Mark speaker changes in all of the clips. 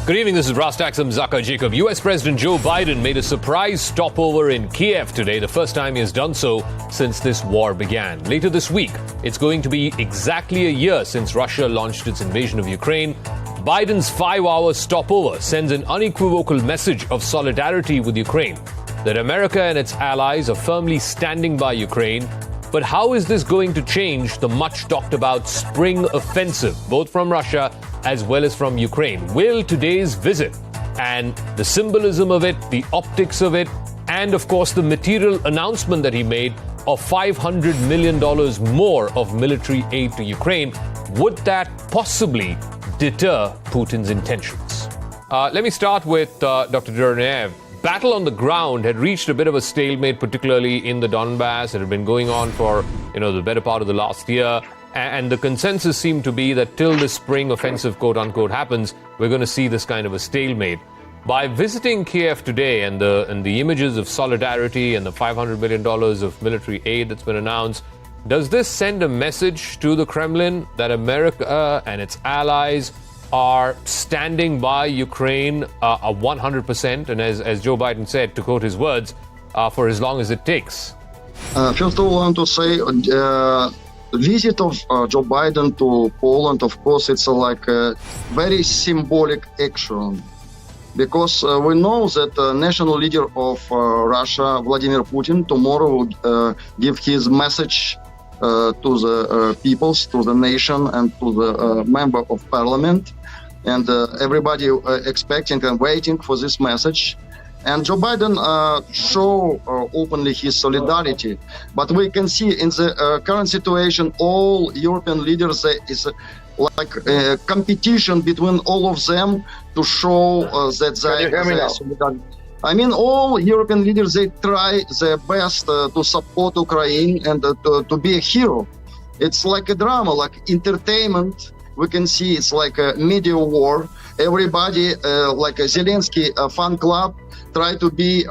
Speaker 1: Good evening, this is Rastaxam Zaka Jacob. US President Joe Biden made a surprise stopover in Kiev today, the first time he has done so since this war began. Later this week, it's going to be exactly a year since Russia launched its invasion of Ukraine. Biden's 5-hour stopover sends an unequivocal message of solidarity with Ukraine, that America and its allies are firmly standing by Ukraine. But how is this going to change the much talked about spring offensive, both from Russia as well as from Ukraine? Will today's visit and the symbolism of it, the optics of it, and of course the material announcement that he made of $500 million more of military aid to Ukraine, would that possibly deter Putin's intentions? Let me start with Dr. Dvoryanov. Battle on the ground had reached a bit of a stalemate, particularly in the Donbass. It had been going on for, the better part of the last year. And the consensus seemed to be that till this spring offensive, quote unquote, happens, we're going to see this kind of a stalemate. By visiting Kiev today and the images of solidarity and the $500 million of military aid that's been announced, does this send a message to the Kremlin that America and its allies are standing by Ukraine 100%, and as Joe Biden said, to quote his words, for as long as it takes?
Speaker 2: First of all, I want to say the visit of Joe Biden to Poland, of course, it's like a very symbolic action, because we know that the national leader of Russia, Vladimir Putin, tomorrow will give his message to the peoples, to the nation, and to the member of parliament. And everybody expecting and waiting for this message. And Joe Biden show openly his solidarity. But we can see in the current situation, all European leaders, there is like a competition between all of them to show that they are solidarity. I mean, all European leaders, they try their best to support Ukraine and to be a hero. It's like a drama, like entertainment. We can see it's like a media war. Everybody, like a Zelensky fan club, try to be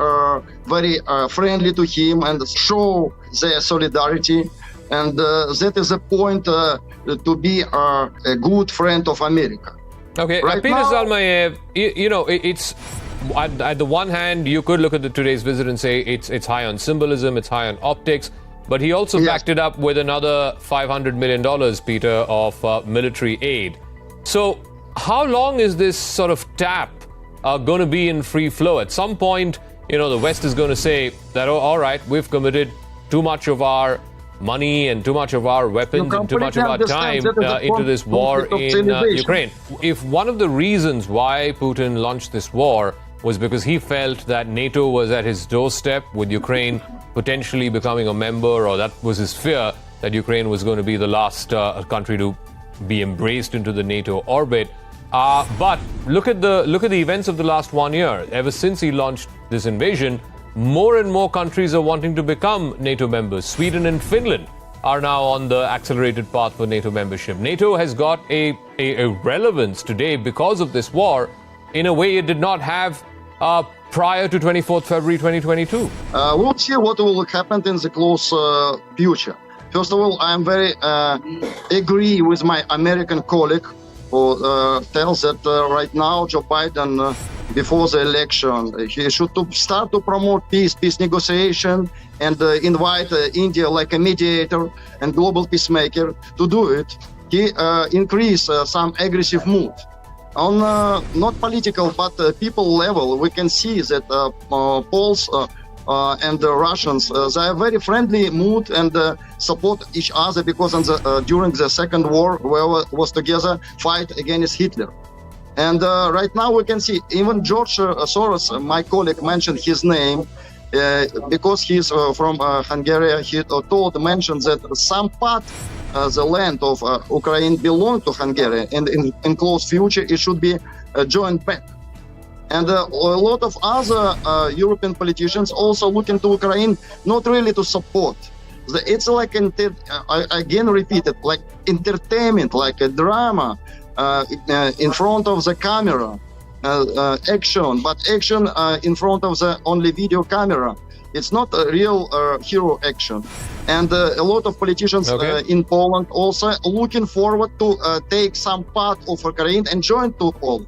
Speaker 2: very friendly to him and show their solidarity. And that is a point to be a good friend of America.
Speaker 1: Okay,
Speaker 2: right
Speaker 1: Peter
Speaker 2: now,
Speaker 1: Zalmayev, it's at the one hand, you could look at today's visit and say it's high on symbolism, it's high on optics. But he also backed it up with another $500 million, Peter, of military aid. So how long is this sort of tap going to be in free flow? At some point, the West is going to say that, oh, all right, we've committed too much of our money and too much of our weapons and too much of our time into this war in Ukraine. If one of the reasons why Putin launched this war was because he felt that NATO was at his doorstep with Ukraine potentially becoming a member, or that was his fear that Ukraine was going to be the last country to be embraced into the NATO orbit. But look at the events of the last 1 year. Ever since he launched this invasion, more and more countries are wanting to become NATO members. Sweden and Finland are now on the accelerated path for NATO membership. NATO has got a relevance today because of this war in a way it did not have prior to 24th February 2022?
Speaker 2: We'll see what will happen in the close future. First of all, I am very agree with my American colleague who tells that right now Joe Biden, before the election, he should start to promote peace negotiation, and invite India like a mediator and global peacemaker to do it. He increased some aggressive mood. On not political but people level, we can see that Poles and the Russians, they are very friendly mood and support each other, because during the Second War, we was together fight against Hitler. And right now we can see even George Soros, my colleague, mentioned his name because he's from Hungary. He mentioned that some part the land of Ukraine belong to Hungary, and in close future it should be joined back. And a lot of other European politicians also looking to Ukraine, not really to support. It's like, I again repeat it, like entertainment, like a drama in front of the camera, action, but action in front of the only video camera. It's not a real hero action. And a lot of politicians in Poland also looking forward to take some part of Ukraine and join to Poland.